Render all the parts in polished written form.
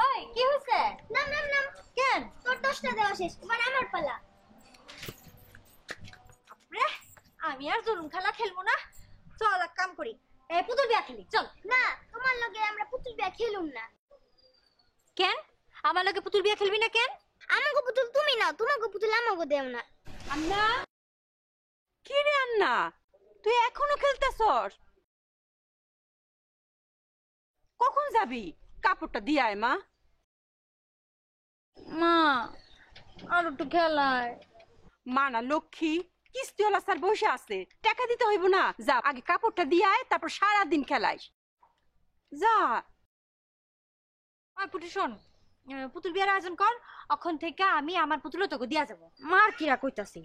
ওই কি হইছে? নাম নাম নাম। কেন তোর 10টা দেওয়া শেষ, এবার আমার পালা। রে আমি আর জুলুম খেলা খেলবো না, চল এক কাম করি, এই পুতুল বিয়া খেলি চল। না তোমার লগে আমরা পুতুল বিয়া খেলুম না। কেন আমার লগে পুতুল বিয়া খেলবি না কেন? আমাগো পুতুল তুমি নাও, তোমাগো পুতুল আমাগো দেও না। আন্না, কি রে আন্না, তুই এখনো খেলতেছস? কখন যাবি? কাপড়টা দিয়ে আয় মা। মা আর একটু খেলায়। মা না লক্ষ্মী, কিস্তিওয়ালা স্যার বসে আছে, টাকা দিতে হইব না? যা আগে কাপড়টা দিয়ে আয়, তারপর সারাদিন খেলাইস। যা। আর পুটু শোন, পুতুল বিয়ার আয়োজন কর, এখন থেকে আমি আমার পুতুলও তোকে দিয়া যাবো। মার কিরা কইতাছি,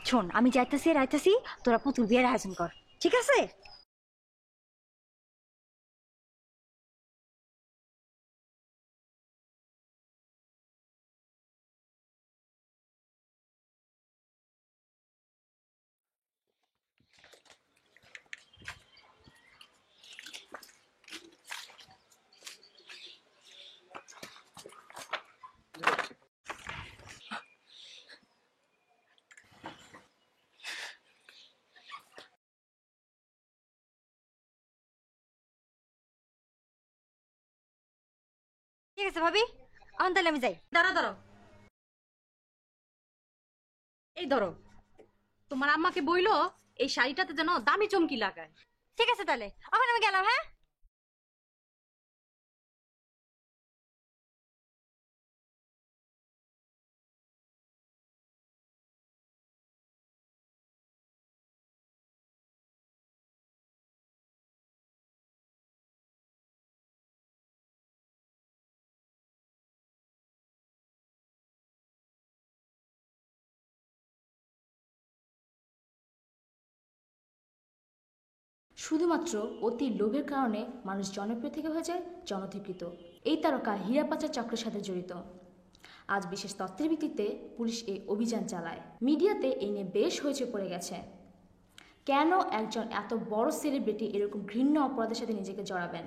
শোন আমি যাইতাছি রাইতাছি, তোরা পুতুল বিয়ার আয়োজন কর, ঠিক আছে? ঠিক আছে ভাবি, এখন তাহলে আমি যাই। দাঁড়া দাঁড়াও, এই ধরো, তোমার আম্মাকে বইলো এই শাড়িটাতে যেন দামি চমকি লাগায়। ঠিক আছে তাহলে এখন আমি গেলাম, হ্যাঁ? শুধুমাত্র অতি লোভের কারণে মানুষ জনপ্রিয় থেকে হয়ে যায় জনধিকৃত। এই তারকা হীরা পাচার চক্রের সাথে জড়িত। আজ বিশেষ তথ্যের ভিত্তিতে পুলিশ এই অভিযান চালায়। মিডিয়াতে এই নিয়ে বেশ হইচই পড়ে গেছে। কেন একজন এত বড় সেলিব্রিটি এরকম ঘৃণ্য অপরাধের সাথে নিজেকে জড়াবেন?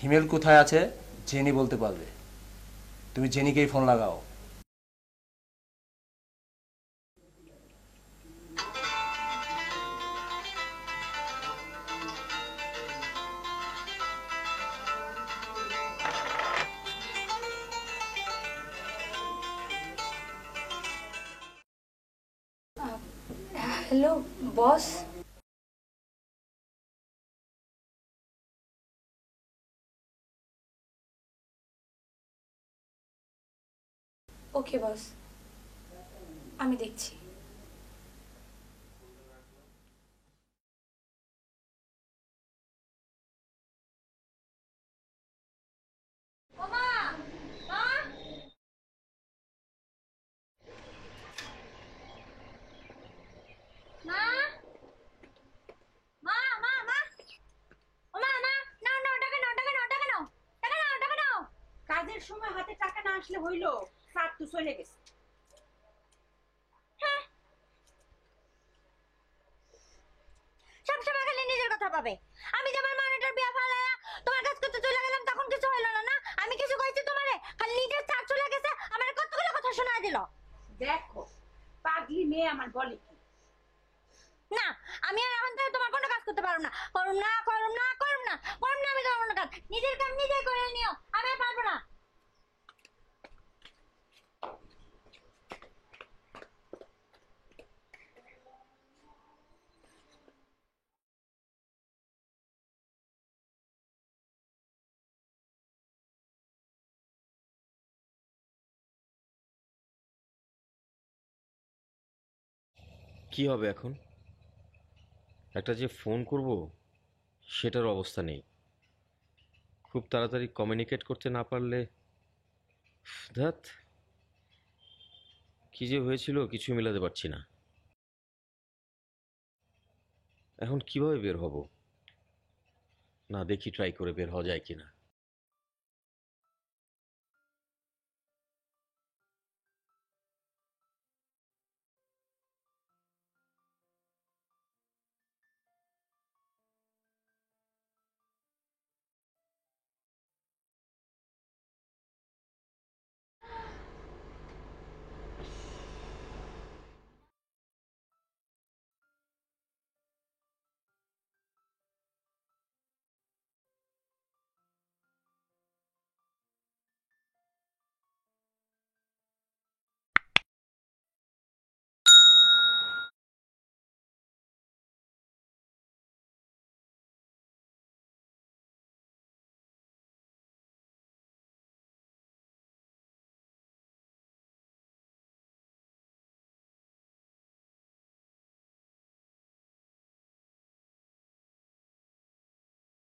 হিমেল কোথায় আছে জেনি বলতে পারবে। তুমি জেনিকেই ফোন লাগাও। Hello boss. ওকে বস, আমি দেখছি। ওমা মা, মা, মা, মা, মা, ওমা মা, নাও নাও টাকা নাও, টাকা নাও, টাকা নাও, টাকা নাও, টাকা নাও। কাজের সময় হাতে টাকা না আসলে হইলো, স্যার তো চলে গেছে। সবসময় খালি নিজের কথা পাবে। আমি যে আমার মানেটার বিয়া ফালায়া তোমার কাছ করতে চলে গেলাম, তখন কিছু হইলো না। না আমি কিছু কইছি তোমারে? খালি নিজের চার চলে গেছে, আমার কতগুলো কথা শোনায় দিল। দেখো, পাগলি মেয়ে আমার বলে কি। না আমি আর এখন থেকে তোমার কোনো কাজ করতে পারবো না, করুম না, করুম না, করুম না, করুম না। আমি তোমার কোনো কাজ, নিজের কাজ নিজেই করে নিও, আমি আর পারবো না। কি হবে এখন? একটা যে ফোন করব সেটার অবস্থা নেই। খুব তাড়াতাড়ি কমিউনিকেট করতে না পারলে ধ্যাত, কি যে হয়েছিল কিছু মেলাতে পারছি না। এখন কিভাবে বের হব? না, দেখি ট্রাই করে বের হওয়া যায় কিনা।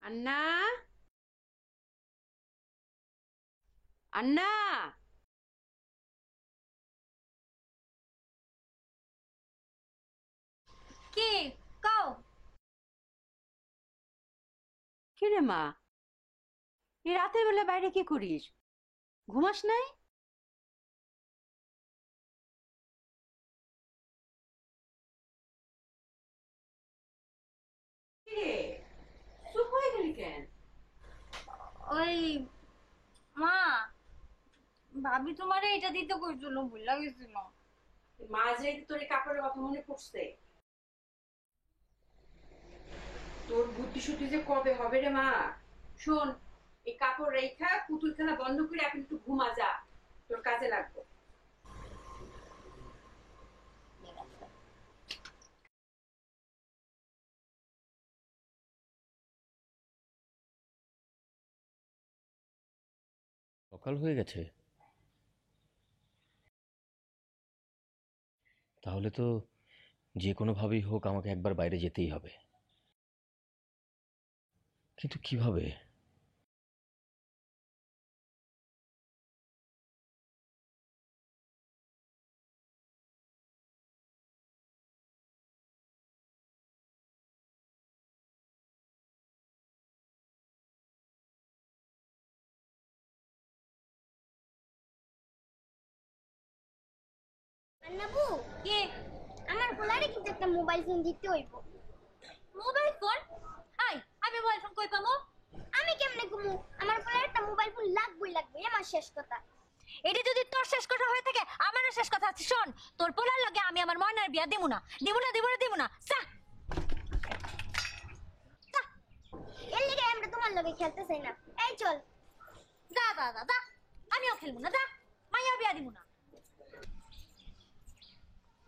আন্না, আন্না, কি কও? কি রে মা, এই রাতের বেলা বাইরে কি করিস? ঘুমাস নাই? কি রে, চুপ হয়ে গেলি কেন? ওই মা, ভাবি তোমারে এটা দিতে কইছিল, ভুলা গেছিল। মা যে তোর এই কাপড়ের কথা মনে পড়ছে। তোর বুদ্ধি শুদ্ধি যে কবে হবে রে মা? শোন, এই কাপড় রেখা পুতুল খেলা বন্ধ করে এখন একটু ঘুমা যা, তোর কাজে লাগবে। সকাল হয়ে গেছে, তাহলে তো যে কোনোভাবেই হোক আমাকে একবার বাইরে যেতেই হবে। কিন্তু কিভাবে? আন্নাবু, কে? আমার পোলারে কিন্তু একটা মোবাইল ফোন দিতে হইব। Mobile phone? হাই, আমি মোবাইল ফোন কই পামু? আমি কেমনে কমু? আমার পোলারে একটা মোবাইল ফোন লাগবই লাগবে, আমার শেষ কথা। এটা যদি তোর শেষ কথা হয়ে থাকে, আমারও শেষ কথা আছে। শোন, তোর পোলার লগে আমি আমার ময়নার বিয়া দেবো না, দেবো না, দেবো না, দেবো না। যা, যা। এর লিগে আমরা তোমার লগে খেলতে চাই না। এই চল, যা যা যা যা, আমিও খেলবো না, যা, মাইয়া বিয়া দিব না।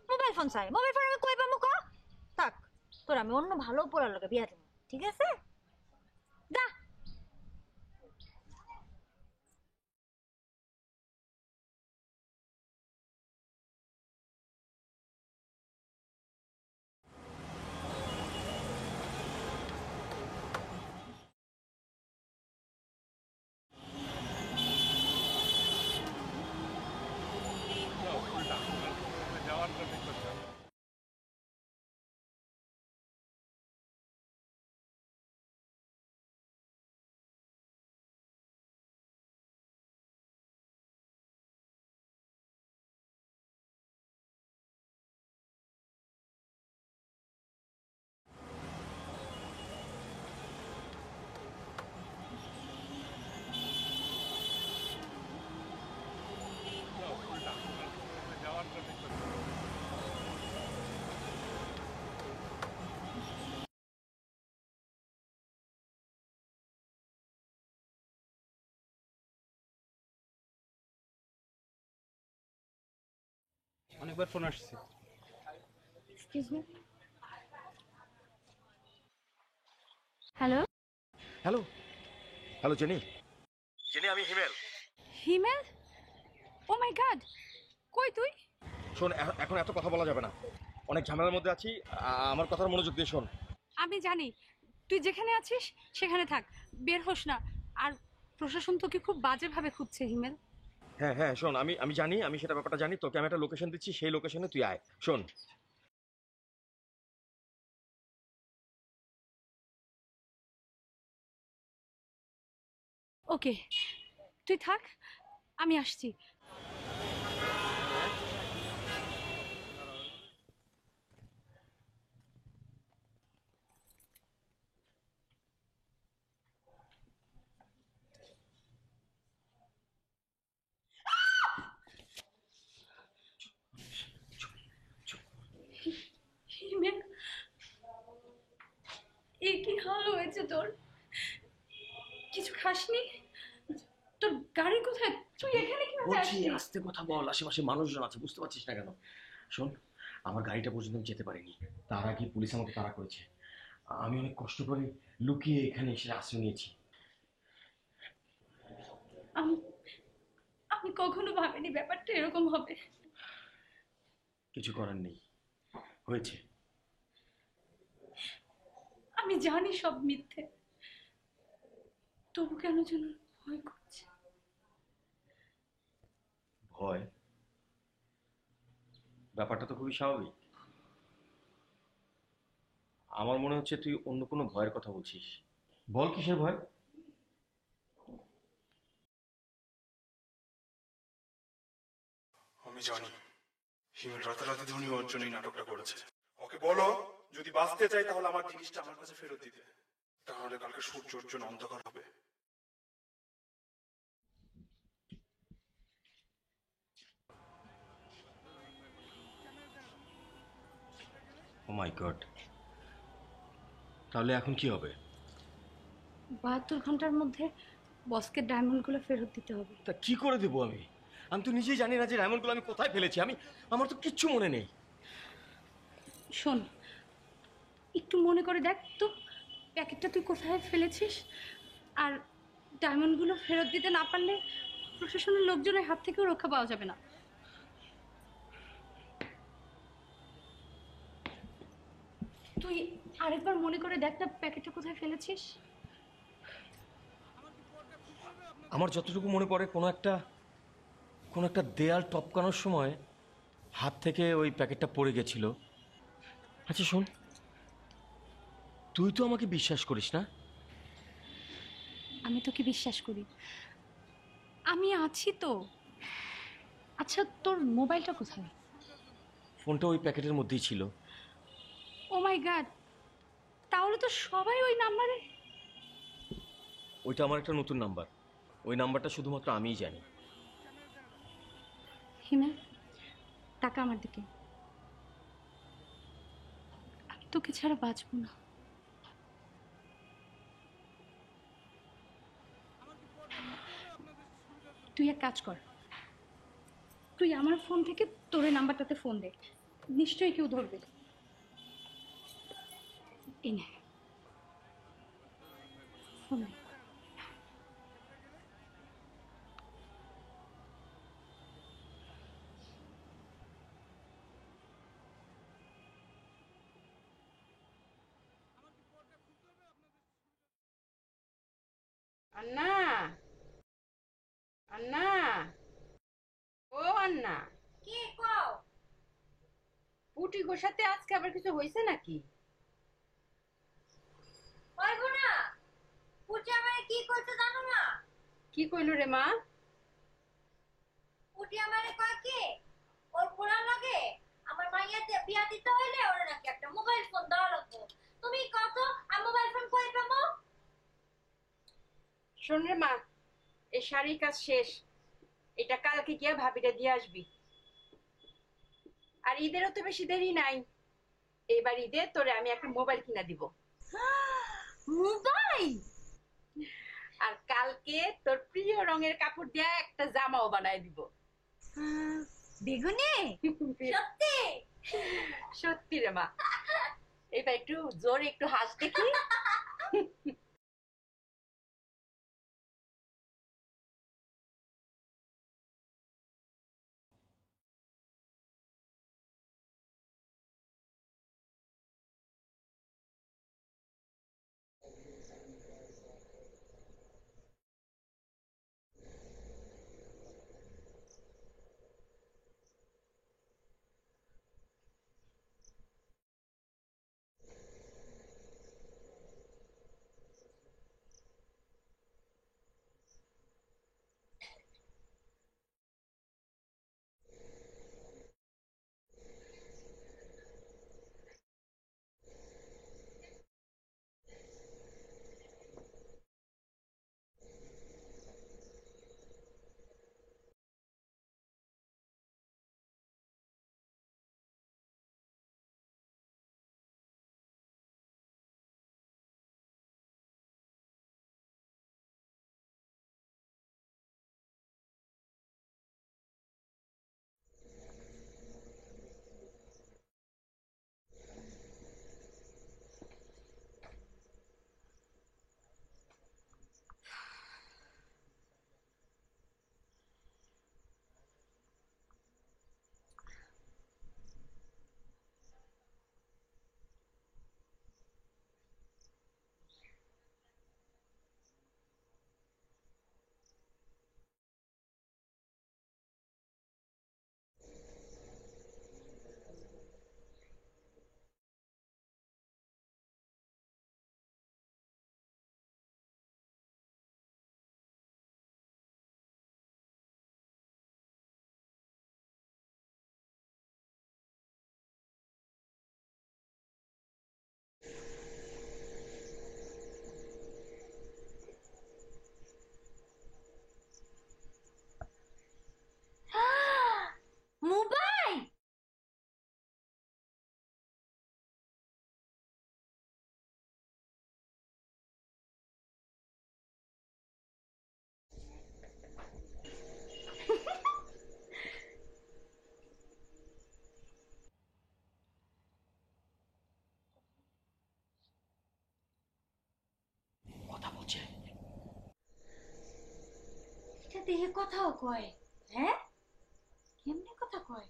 মোবাইল ফোন চাই, মোবাইল ফোন আমি কই পামু ক? থাক, তোর আমি অন্য ভালো পোলার লগে বিয়া দেব, ঠিক আছে? যা। অনেকবার ফোন আসছে। Excuse me. Hello hello, hello jenny. Jenny, আমি হিমেল। হিমেল? ও মাই গড, কই তুই? শোন, এখন এত কথা বলা যাবে না, অনেক ঝামেলার মধ্যে আছি। আমার কথার মনোযোগ দিয়ে শোন। আমি জানি তুই যেখানে আছিস সেখানে থাক, বের হোস না। আর প্রশাসন তোকে খুব বাজেভাবে খুঁজছে হিমেল। হ্যাঁ হ্যাঁ শোন, আমি আমি জানি, আমি সেটা ব্যাপারটা জানি। তোকে আমি একটা লোকেশন দিচ্ছি, সেই লোকেশনে তুই আয়। শোন, ওকে, তুই থাক, আমি আসছি। হিমেল, এই কি হাল হয়েছে তোর? কিছু খাসনি? তোর গাড়ি কোথায়? তুই এখানে কিভাবে বলছি আসলি? আস্তে কথা বল, আশেপাশে মানুষজন আছে, বুঝতে পারছিস না কেন? শোন, আমার গাড়িটা পর্যন্ত আমি যেতে পারিনি, তার আগে পুলিশ আমাকে তাড়া করেছে। আমি অনেক কষ্ট করে লুকিয়ে এখানে এসে আশ্রয় নিয়েছি। আমি আমি কখনো ভাবিনি ব্যাপারটা এরকম হবে। কিছু করার নেই, হয়েছে। আমি জানি সব মিথ্যে, তবু কেন যেন ভয় করছে। ভয়? ব্যাপারটা তো খুবই স্বাভাবিক। আমার মনে হচ্ছে তুই অন্য কোনো ভয়ের কথা বলছিস। বল, কিসের ভয়? আমি জানি হিমেল রাতারাতি ধনী হওয়ার জন্য এই নাটকটা করেছে। ওকে বলো যদি বাঁচতে চাই তাহলে আমার জিনিসটা আমার কাছে ফেরত দিতে, তাহলে কালকে সূর্যের জন্য অন্ধকার হবে। ও মাই গড, তাহলে এখন কি হবে? 72 ঘন্টার মধ্যে বসকে ডায়মন্ডগুলো ফেরত দিতে হবে। তা কি করে দেবো আমি? আমি তো নিজেই জানি না যে ডায়মন্ডগুলো আমি কোথায় ফেলেছি। আমার তো কিচ্ছু মনে নেই। শোন, একটু মনে করে দেখ তো প্যাকেটটা তুই কোথায় ফেলেছিস। আর ডায়মন্ডগুলো ফেরত দিতে না পারলে প্রশাসনের লোকজনের হাত থেকেও রক্ষা পাওয়া যাবে না। তুই আরেকবার মনে করে দেখ না প্যাকেটটা কোথায় ফেলেছিস। আমার যতটুকু মনে পড়ে, কোনো একটা দেয়াল টপকানোর সময় হাত থেকে ওই প্যাকেটটা পড়ে গেছিল। আচ্ছা শোন, তুই তো আমাকে বিশ্বাস করিস না? আমি তোকে বিশ্বাস করি, আমি আছি তো। আচ্ছা, তোর মোবাইলটা কোথায়? ফোনটা ওই প্যাকেটের মধ্যেই ছিল। ও মাই গড, তাহলে তো সবাই ওই নাম্বারে। ওইটা আমার একটা নতুন নাম্বার, ওই নাম্বারটা শুধুমাত্র আমিই জানি। হিমেল, টাকা আমার দিকে। আমি তোকে ছাড়া বাঁচবো না। তুই এক কাজ কর, তুই আমার ফোন থেকে তোর এই নাম্বারটাতে ফোন দে, নিশ্চয়ই কেউ ধরবে। এই নে ফোন দে। আন্না, আন্না, ও আন্না, কি কও? পুটি গোসাতে আজকে আবার কিছু হয়েছে নাকি? কইবো না? পুটি আমারে কি কইছে জানো না? কি কইলো রে মা? পুটি আমারে কয় কি ওর পোড়ার লাগে আমার মাইয়াতে বিয়া দিতে হইলে ওরে নাকি একটা মোবাইল ফোন দেওয়া লাগবে। তুমি কত আর মোবাইল ফোন কই পাবো? শোন রে মা, এই শাড়ির কাজ শেষ, এটা কালকে গিয়ে ভাবিটা দিয়ে আসবি। আর ঈদেরও তো বেশি দেরি নাই, এইবার ঈদে তোরে আমি একটা মোবাইল কিনা দিব। মোবাইল? আর কালকে তোর প্রিয় রঙের কাপড় দিয়ে একটা জামাও বানায় দিব। বেগুনি? সত্যি? সত্যি রে মা, এবার একটু জোরে একটু হাস দেখি। এটা দেখে কথাও কয়, হ্যাঁ? কেমনে কথা কয়?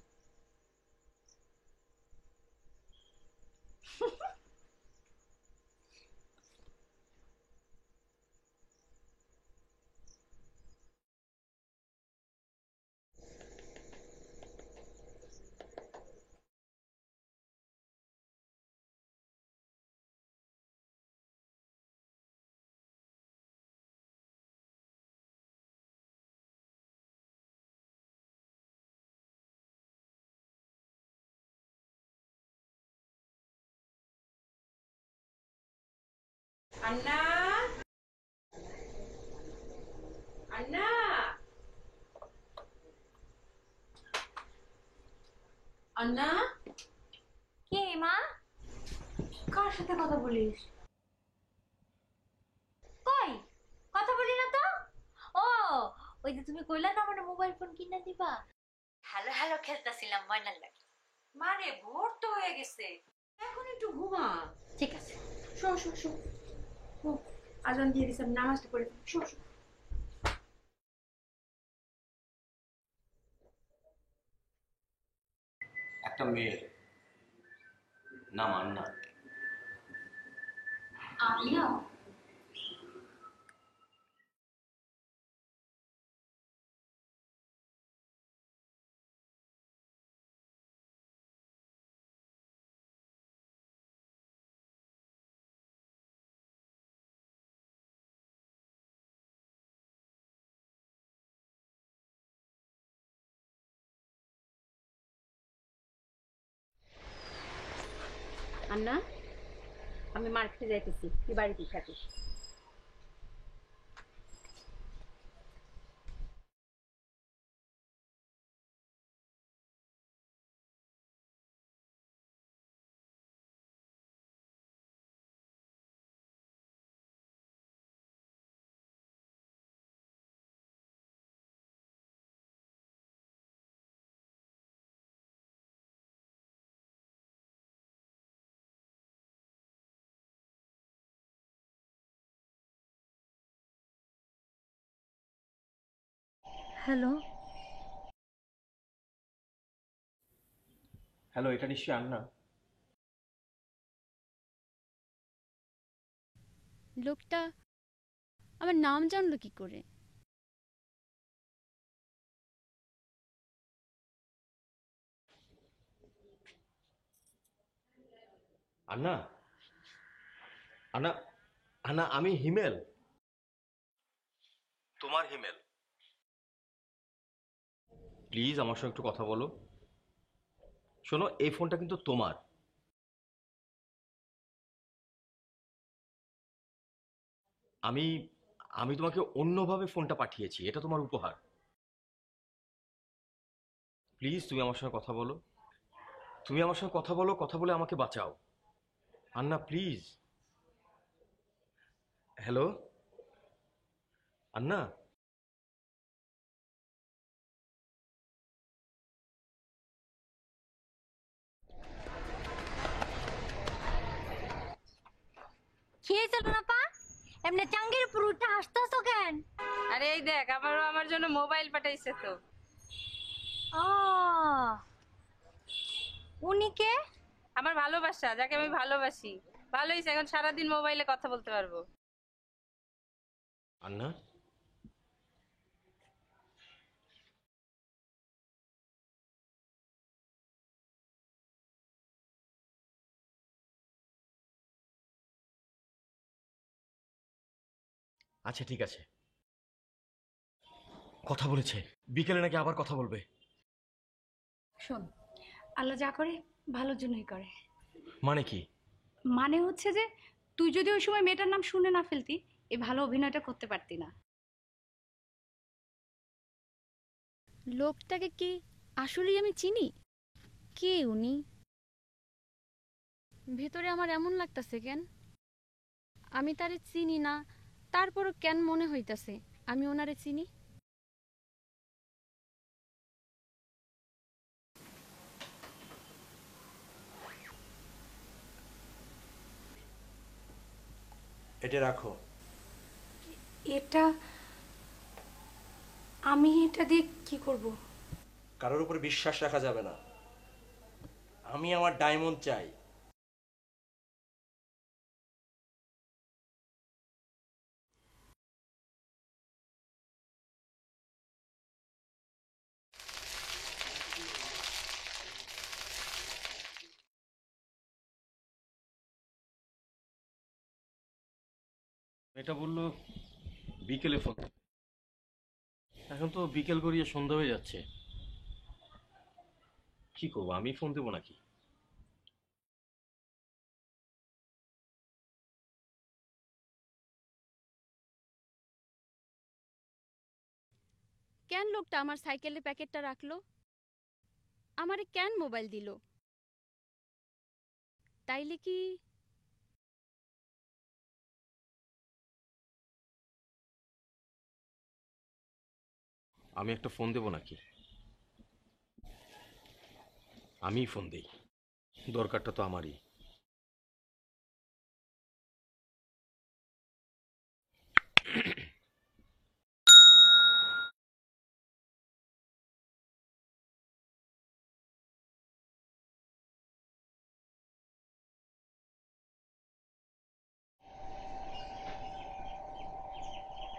আন্না, আন্না, আন্না। কে মা? কার সাথে কথা বলিস? কই কথা বলি না তো। ও, ওই যে তুমি কইলা না আমার মোবাইল ফোন কিনা দিবা, হ্যালো হ্যালো খেলতেছিলাম ময়নার লাগে। মারে ভোর তো হয়ে গেছে, এখন একটু ঘুমা। ঠিক আছে, শো শো শো। ও, আজান দিয়ে দিছে, আমি নামাজটা পড়ে ফেলি। Show show. একটা মেয়ের নাম আন্না। আমিও। আন্না, আমি মার্কেটে যাইতেছি, তুই বাড়িতে থাকিস। হ্যালো, হ্যালো, এটা নিশ্চয়ই আন্না? লোকটা আমার নাম জানলো কি করে? আন্না, আন্না, আন্না, আমি হিমেল, তোমার হিমেল। প্লিজ আমার সঙ্গে একটু কথা বলো। শোনো, এই ফোনটা কিন্তু তোমার। আমি আমি তোমাকে অন্যভাবে ফোনটা পাঠিয়েছি, এটা তোমার উপহার। প্লিজ তুমি আমার সঙ্গে কথা বলো। তুমি আমার সঙ্গে কথা বলো, কথা বলে আমাকে বাঁচাও। আন্না প্লিজ। হ্যালো আন্না। খেয়ে চলো না পা, এমনি চাঙ্গের উপর উঠে হাসতেছো কেন? আরে এই দেখ, আবারও আমার জন্য মোবাইল পাঠাইছে তো। ও, উনি কে? আমার ভালোবাসা, যাকে আমি ভালোবাসি। ভালো হয়েছে, এখন সারাদিন মোবাইলে কথা বলতে পারবো। আন্না, আচ্ছা ঠিক আছে, কথা বলেছে, বিকেলে নাকি আবার কথা বলবে। শোন, আল্লাহ যা করে ভালোর জন্যই করে। মানে কি? মানে হচ্ছে যে তুই যদি ওই সময় মেয়েটার নাম শুনে না ফেলতি, এই ভালো অভিনয়টা করতে পারতি না। লোকটাকে কি আসলেই আমি চিনি? কে উনি? ভেতরে আমার এমন লাগতাছে কেন? আমি তারে চিনি না, তারপরও কেন মনে হইতাছে আমি ওনারে চিনি। এটা রাখো। এটা আমি এটা দিয়ে কি করব? কারোর উপর বিশ্বাস রাখা যাবে না। আমি আমার ডায়মন্ড চাই। এটা বললো বিকেলে ফোন। এখন তো বিকেল গড়িয়ে সন্ধ্যা হয়ে যাচ্ছে। কি করবো, আমি ফোন দেবো নাকি? কেন লোকটা আমার সাইকেলের প্যাকেটটা রাখলো? আমারে কেন মোবাইল দিল? তাইলে কি আমি একটা ফোন দেবো নাকি? আমিই ফোন দেই, দরকারটা তো আমারই।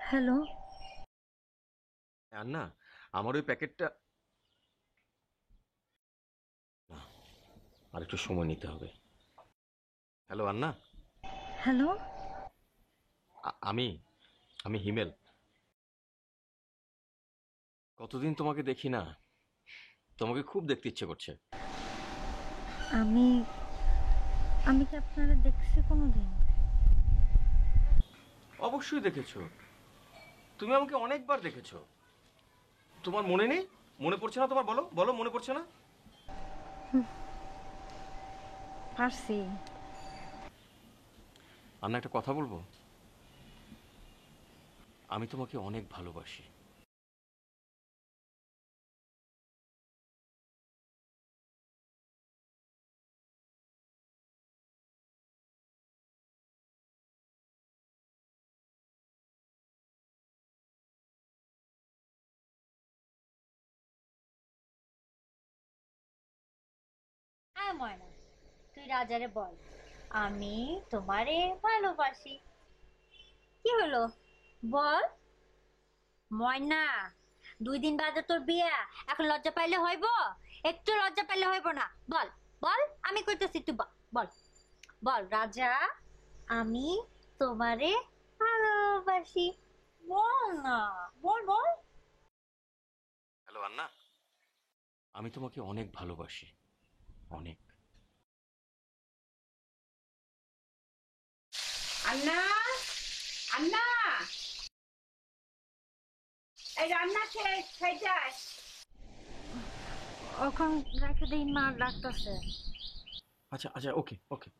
হ্যালো, আর না, আমার ওই প্যাকেটটা না, আর একটু সময় নিতে হবে। হ্যালো আন্না, হ্যালো। আমি আমি হিমেল। কতদিন তোমাকে দেখি না, তোমাকে খুব দেখতে ইচ্ছে করছে। আমি আমি কি আপনারা দেখছি কোনোদিন? অবশ্যই দেখেছো, তুমি আমাকে অনেকবার দেখেছো। তোমার মনে নেই? মনে পড়ছে না তোমার? বলো বলো, মনে পড়ছে না? পারছি। আন্না, একটা কথা বলবো? আমি তোমাকে অনেক ভালোবাসি। হ্যাঁ ময়না, তুই রাজারে বল আমি তোমারে ভালোবাসি। কি হলো বল ময়না? 2 দিন বাদে তোর বিয়া, এখন লজ্জা পাইলে হইব? একটু লজ্জা পাইলে হইব না? বল বল, আমি কইতেছি তুই বল বল বল রাজা, আমি তোমারে ভালোবাসি। বল না, বল বল। হ্যালো আন্না, আমি তোমাকে অনেক ভালোবাসি, অনেক। আন্না, আন্না, এই রান্না শেষ হয়ে যায়। ওখান রেখে দিই, মা ডাকতেছে। আচ্ছা আচ্ছা, ওকে ওকে।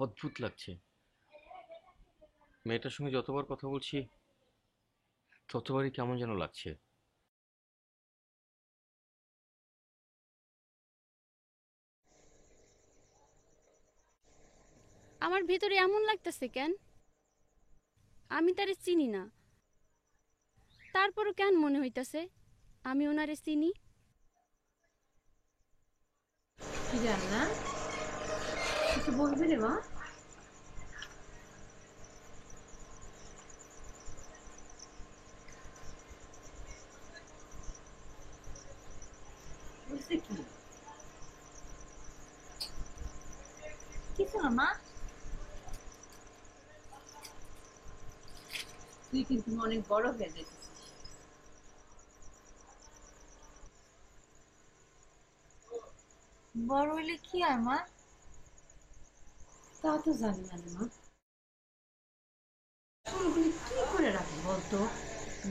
অদ্ভুত লাগছে, মেয়েটার সঙ্গে যতবার কথা বলছি ততবারই কেমন যেন লাগছে। আমার ভিতরে এমন লাগতেছে কেন? আমি তারে চিনি না, তারপরও কেন মনে হইতাছে আমি ওনারে চিনি। কি রান্না? কিছু বলবি রে মা? বলছে কি? কিছু না মা। তুই কিন্তু অনেক বড় হয়ে যেতেছিস। বড় হইলে কি হয় মা? তা তো জানি না রে মা। চুলগুলি কি করে রাখি বলতো?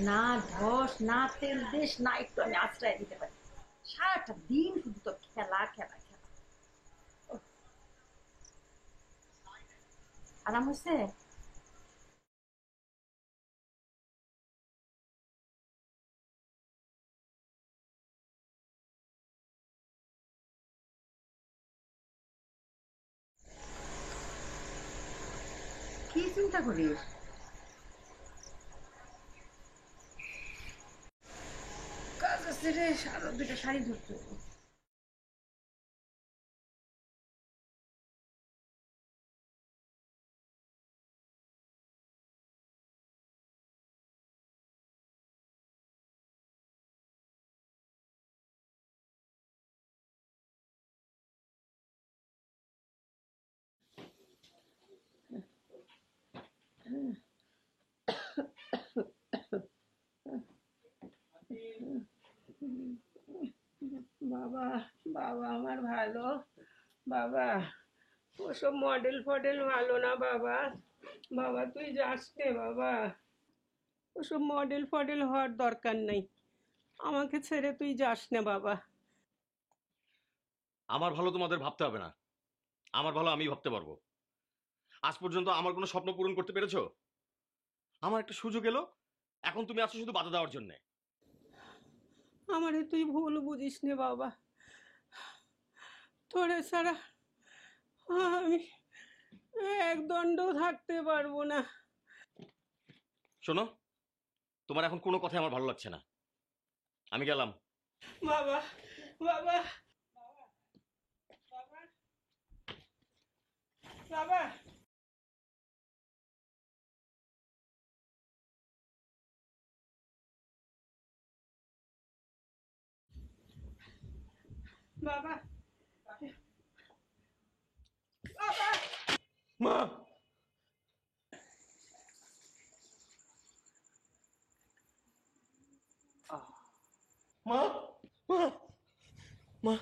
না ধস, না তেল দেশ, না একটু আমি আশ্রয় দিতে পারি। সারাটা দিন শুধু তো খেলা খেলা খেলা। আরাম হয়েছে? চিন্তা করিস? কাজ আছে রে, আরো দুইটা শাড়ি ধরতে হবে। বাবা, বাবা আমার ভালো। বাবা, ওসব মডেল ফডেল ভালো না বাবা। বাবা তুই যাস নে বাবা, ওসব মডেল ফডেল হওয়ার দরকার নাই। আমাকে ছেড়ে তুই যাস না বাবা। আমার ভালো তোমাদের ভাবতে হবে না, আমার ভালো আমি ভাবতে পারবো। আজ পর্যন্ত আমার কোনো স্বপ্ন পূরণ করতে পেরেছো? আমার একটা সুযোগ এলো, এখন তুমি আছো শুধু বাধা দেওয়ার জন্য। আমারে তুই ভুল বুঝিস নে বাবা, তোরে ছাড়া আমি এক দণ্ডও থাকতে পারবো না। শোনো, তোমার এখন কোনো কথাই আমার ভালো লাগছে না, আমি গেলাম। বাবা, বাবা, বাবা, বাবা। বাবা, বাবা। মা, মা, মা, মা,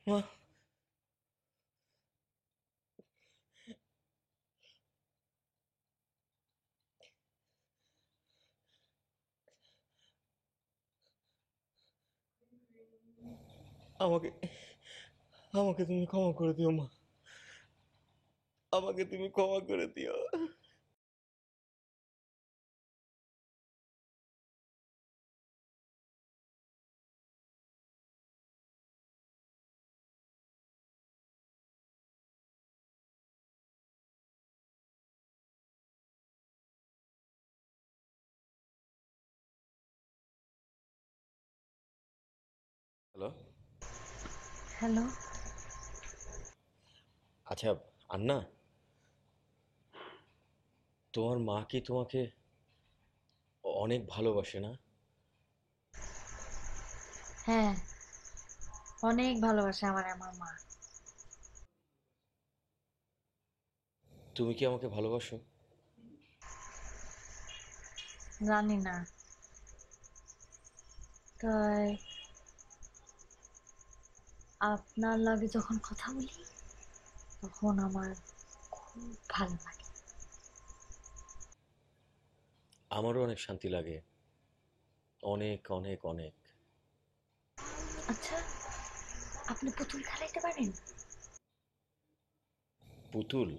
মা। আমাকে আমাকে তুমি ক্ষমা করে দিও মা, আমাকে তুমি ক্ষমা করে দিও। হ্যালো। হ্যালো। আচ্ছা আন্না, তোমার মা কি তোমাকে অনেক ভালোবাসে না? হ্যাঁ, অনেক ভালোবাসে আমার মা। তুমি কি আমাকে ভালোবাসো? জানি না, তাই আপনার লাগে যখন কথা বলি তখন আমার খুব ভালো লাগে। আমারও অনেক শান্তি লাগে, অনেক অনেক অনেক। আচ্ছা, আপনি পুতুল খেলাইতে পারেন? পুতুল?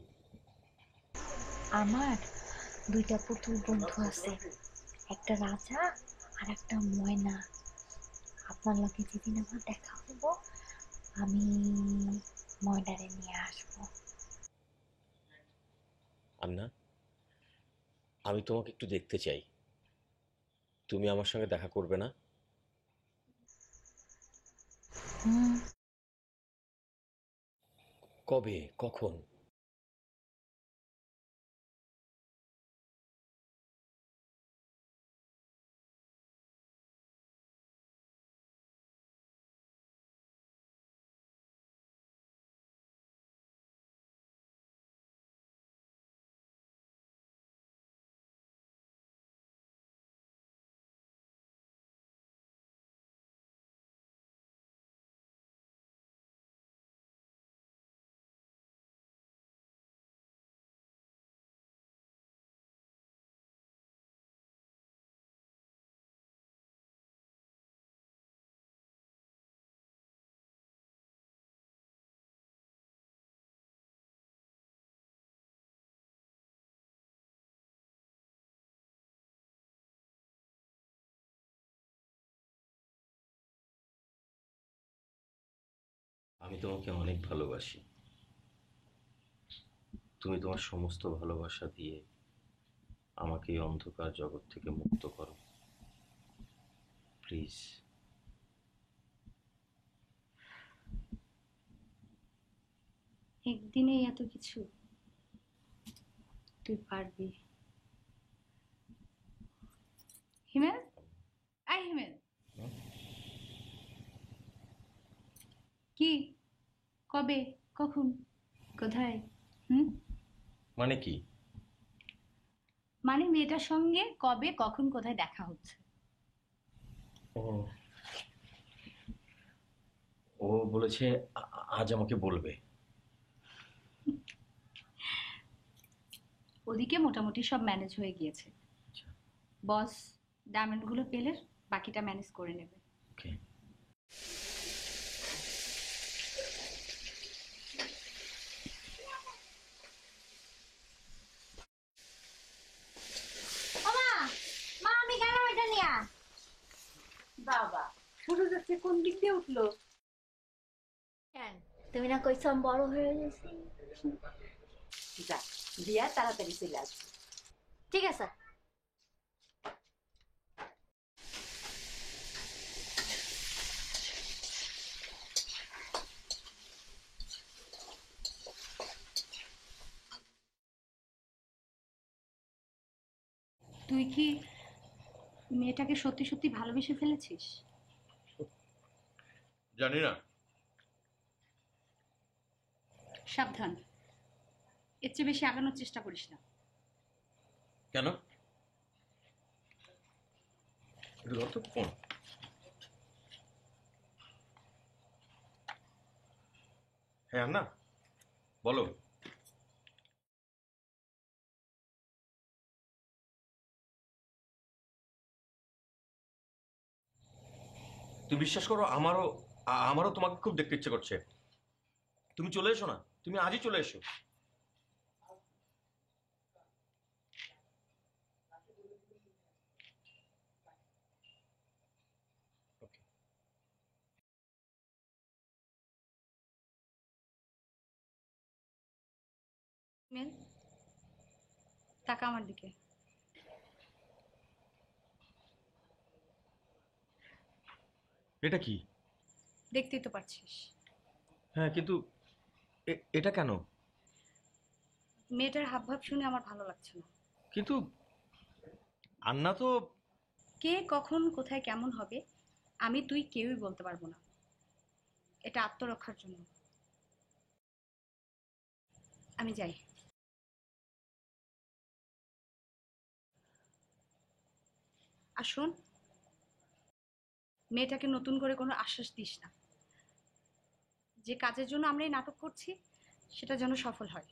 আমার দুইটা পুতুল বন্ধু আছে, একটা রাজা আর একটা ময়না। আপনার লগে যেদিন আমার দেখা হইব আমি ময়নারে নিয়ে আসবো। আন্না, আমি তোমাকে একটু দেখতে চাই, তুমি আমার সঙ্গে দেখা করবে না? হুম। কবে, কখন? আমি তোমাকে অনেক ভালোবাসি। তুমি তোমার সমস্ত ভালোবাসা দিয়ে আমাকে এই অন্ধকার জগৎ থেকে মুক্ত করো, প্লিজ। একদিনে এত কিছু? তুই পারবি। হিমেল, আই হিমেল, কি, কবে, কখন, কোথায়? মানে কি? মানে মেয়েটার সঙ্গে কবে, কখন, কোথায় দেখা হচ্ছে? ও ও বলেছে আজ আমাকে বলবে। ওদিকে মোটামুটি সব ম্যানেজ হয়ে গিয়েছে। বস ডায়মন্ডগুলো পেলে বাকিটা ম্যানেজ করে নেবে। ওকে। মা আমি গেলাম এটা নিয়ে। বাবা ছোট যাচ্ছে কোন দিক দিয়ে উঠলো? কেন তুমি না কইছো আমি বড় হয়ে গেছি? যা দিয়া তাড়াতাড়ি চলে আসবে। ঠিক আছে। তুই কি মেয়েটাকে সত্যি সত্যি ভালোবেসে ফেলেছিস? জানি না। সাবধান, এর চেয়ে বেশি আগানোর চেষ্টা করিস না। কেন? একটু ধর তো ফোন। হ্যাঁ না, বলো। তুমি বিশ্বাস করো, আমারও তোমাকে খুব দেখতে ইচ্ছে করছে। তুমি চলে এসো না, তুমি আজই চলে এসো। মেল, তাকা আমার দিকে। এটা কি? দেখতেই তো পারছিস। হ্যাঁ, কিন্তু এটা কেন? মেয়েটার হাবভাব শুনে আমার ভালো লাগছে না। কিন্তু আন্না তো। কে কখন কোথায় কেমন হবে আমি তুই কেউই বলতে পারবো না। এটা আত্মরক্ষার জন্য। আমি যাই। আর শোন, মেয়েটাকে নতুন করে কোনো আশ্বাস দিস না। যে কাজের জন্য আমরা এই নাটক করছি সেটা যেন সফল হয়।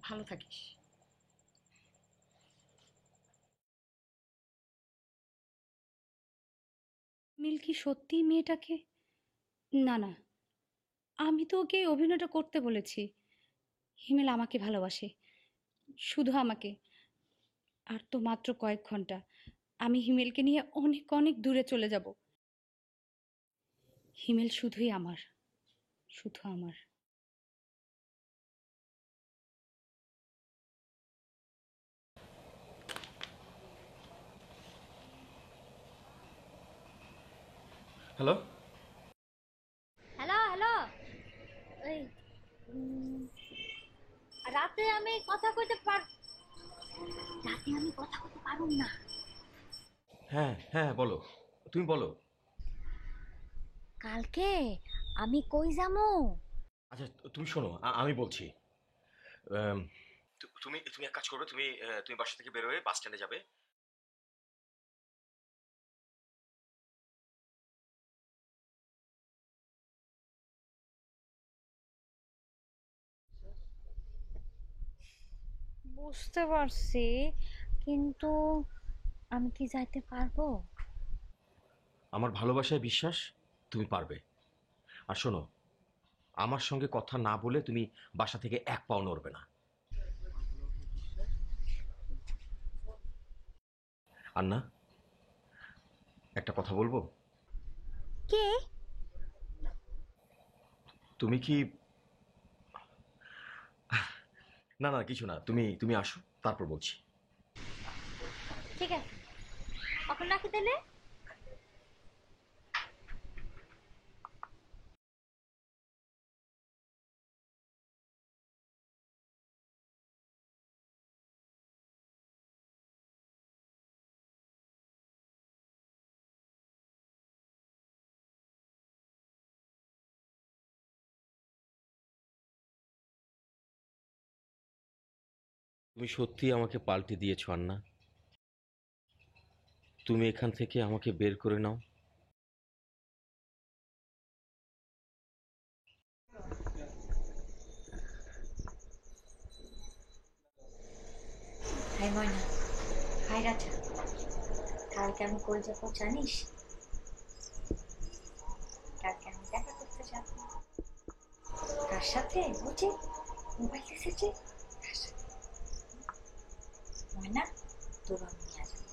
ভালো থাকিস। মিল্কি সত্যি মেয়েটাকে? না না, আমি তো ওকে এই অভিনয়টা করতে বলেছি। হিমেল আমাকে ভালোবাসে, শুধু আমাকে। আর তো মাত্র কয়েক ঘন্টা, আমি হিমেলকে নিয়ে অনেক অনেক দূরে চলে যাব। হিমেল শুধুই আমার, শুধু আমার। হ্যালো। হ্যালো হ্যালো, এই রাতে আমি কথা কইতে পারুম না। হ্যাঁ হ্যাঁ, বলো, তুমি বলো। কালকে আমি কই যামু? আচ্ছা, তুমি শোনো, আমি বলছি। তুমি তুমি এক কাজ করবে, তুমি বাসা থেকে বের হয়ে বাস স্ট্যান্ডে যাবে। বুঝতে পারছি, কিন্তু আমি কি যাইতে পারবো? আমার ভালোবাসায় বিশ্বাস, তুমি পারবে। আর শোনো, আমার সঙ্গে কথা না বলে তুমি বাসা থেকে এক পাও নড়বে না। আন্না, একটা কথা বলবো? কে? তুমি কি, না না কিছু না, তুমি তুমি আসো তারপর বলছি। ঠিক আছে, এখন রাখি তাহলে। তুমি সত্যি আমাকে পাল্টে দিয়েছো আন্না। তুমি এখান থেকে আমাকে বের করে নাও। হাই ময়না, হাই রাজা, কালকে আমি কই যাবো জানিস? কালকে আমি দেখা করতে যাবো। কার সাথে? বুঝে মোবাইল এসেছে তার সাথে। ময়না, তোর আমি নিয়ে আসবো।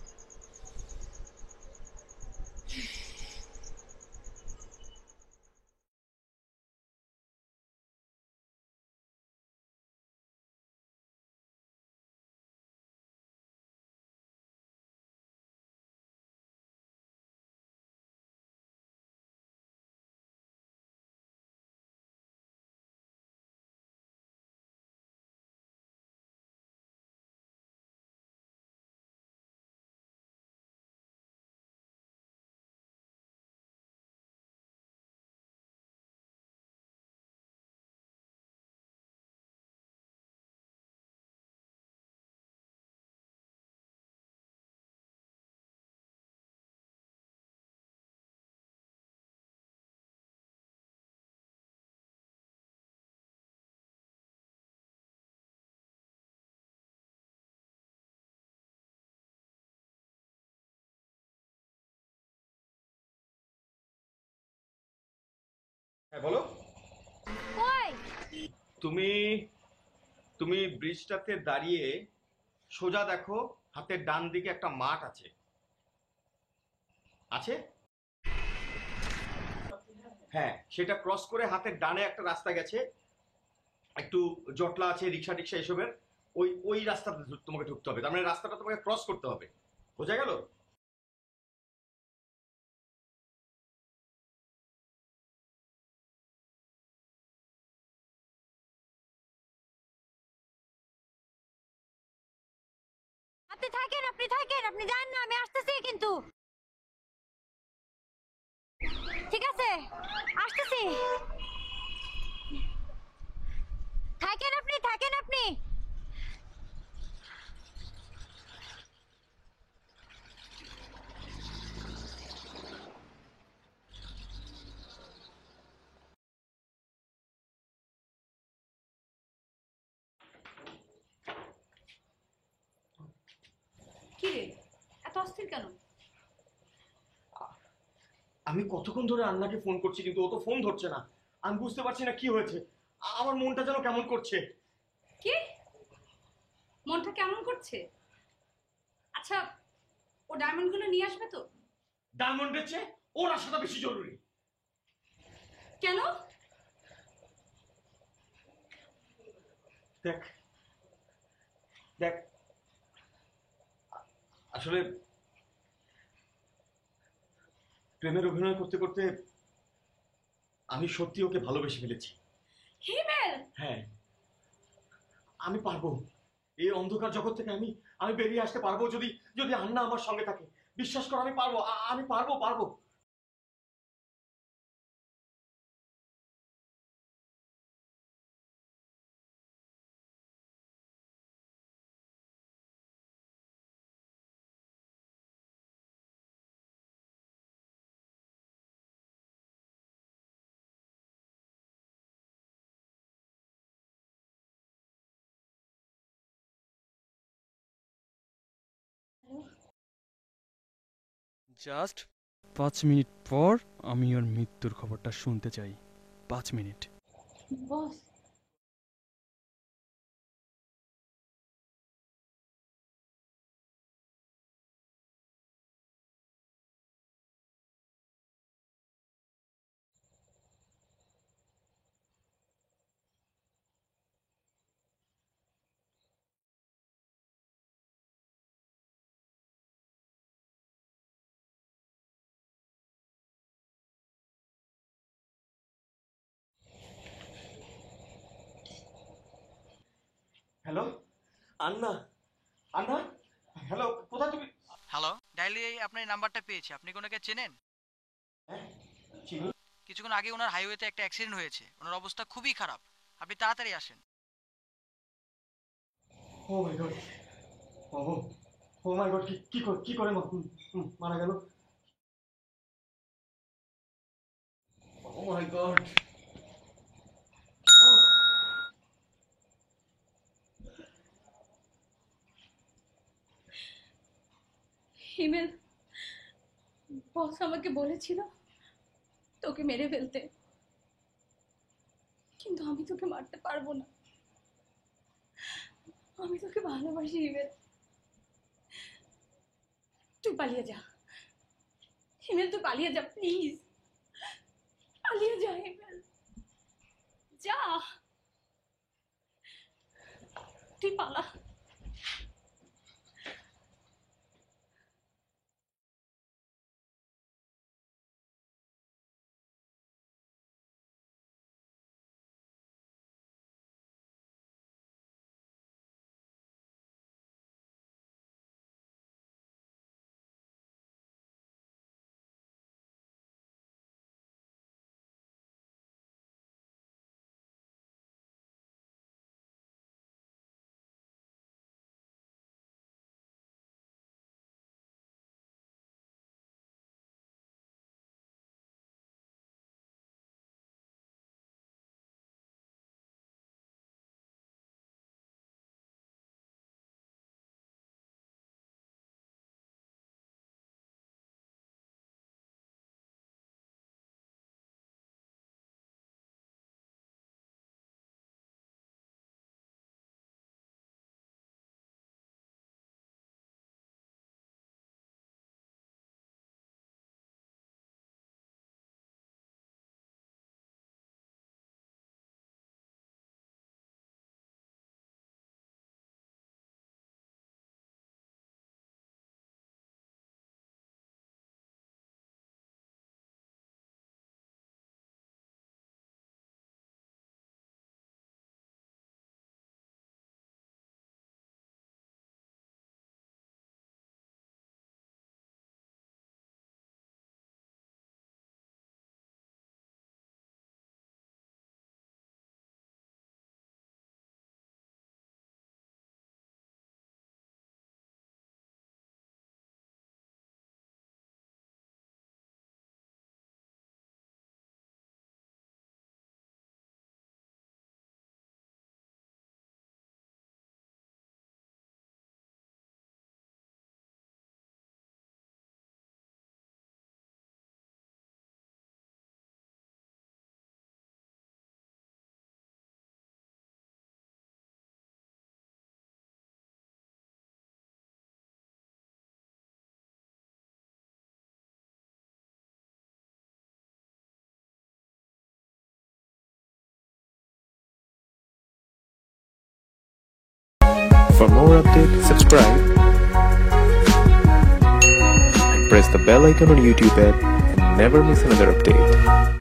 হ্যাঁ বলো। কই? তুমি তুমি ব্রিজটাতে দাঁড়িয়ে সোজা দেখো, হাতের ডান দিকে একটা মাঠ আছে। আছে? হ্যাঁ, সেটা ক্রস করে হাতের ডানে একটা রাস্তা গেছে, একটু জটলা আছে, রিক্সা টিক্সা এসবের। ওই ওই রাস্তাতে তোমাকে ঢুকতে হবে, তার মানে রাস্তাটা তোমাকে ক্রস করতে হবে। বোঝা গেল? আপনি থাকেন, আপনি থাকেন, আপনি যান না, আমি আসতেছি কিন্তু। ঠিক আছে, আসতেছি। থাকেন আপনি, থাকেন আপনি। কি রে, এত অস্থির কেন? আমি কতক্ষণ ধরে আন্নাকে ফোন করছি কিন্তু ও তো ফোন ধরছে না। আমি বুঝতে পারছি না কি হয়েছে। আমার মনটা যেন কেমন করছে। কি? মনটা কেমন করছে? আচ্ছা, ও ডায়মন্ডগুলো নিয়ে আসবে তো? ডায়মন্ডের চেয়ে ওর আসাটা বেশি জরুরি। কেন? দেখ দেখ, আসলে প্রেমের অভিনয় করতে করতে আমি সত্যি ওকে ভালোবেসে ফেলেছি। হিমেল! হ্যাঁ, আমি পারবো। এই অন্ধকার জগৎ থেকে আমি আমি বেরিয়ে আসতে পারবো যদি যদি আন্না আমার সঙ্গে থাকে। বিশ্বাস করো, আমি পারবো, আমি পারবো পারবো। জাস্ট 5 মিনিট পর আমি ওর মৃত্যুর খবরটা শুনতে চাই। 5 মিনিট। বস, হ্যালো আন্না, আন্না, হ্যালো, কোথায় তুমি? হ্যালো, ডাইলি আপনার নাম্বারটা পেয়েছি। আপনি কোনাকে চেনেন? হ্যাঁ, চিনি। কিছুক্ষণ আগে ওনার হাইওয়েতে একটা অ্যাক্সিডেন্ট হয়েছে, ওনার অবস্থা খুবই খারাপ। আপনি তাড়াতাড়ি আসেন। ও মাই গড, ও মাই গড, কি করে মারা গেল? ও মাই গড। হিমেল, বস আমাকে বলেছিল তোকে মেরে ফেলতে, কিন্তু আমি তোকে মারতে পারবো না। আমি তোকে ভালোবাসি হিমেল, তুই পালিয়ে যা। হিমেল তুই পালিয়ে যা, প্লিজ পালিয়ে যা হিমেল, যা, তুই পালা। For more updates, subscribe and press the bell icon on YouTube app and never miss another update.